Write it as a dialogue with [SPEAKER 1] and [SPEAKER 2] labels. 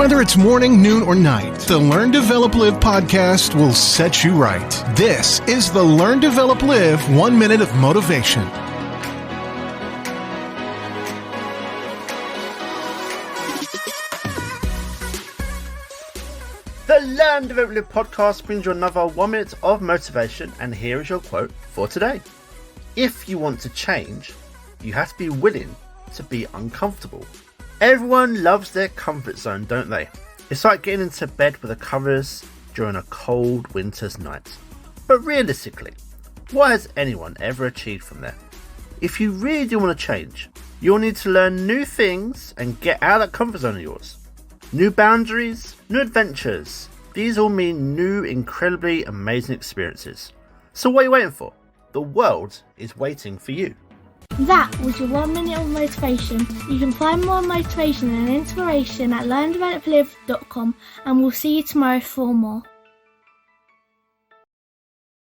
[SPEAKER 1] Whether it's morning, noon, or night, the Learn, Develop, Live podcast will set you right. This is the Learn, Develop, Live 1 Minute of Motivation.
[SPEAKER 2] The Learn, Develop, Live podcast brings you another 1 minute of motivation, and here is your quote for today. If you want to change, you have to be willing to be uncomfortable. Everyone loves their comfort zone, don't they? It's like getting into bed with the covers during a cold winter's night. But realistically, what has anyone ever achieved from there? If you really do want to change, you'll need to learn new things and get out of that comfort zone of yours. New boundaries, new adventures. These all mean new, incredibly amazing experiences. So what are you waiting for? The world is waiting for you.
[SPEAKER 3] That was your 1 minute of motivation. You can find more motivation and inspiration at learndeveloplive.com, and we'll see you tomorrow for more.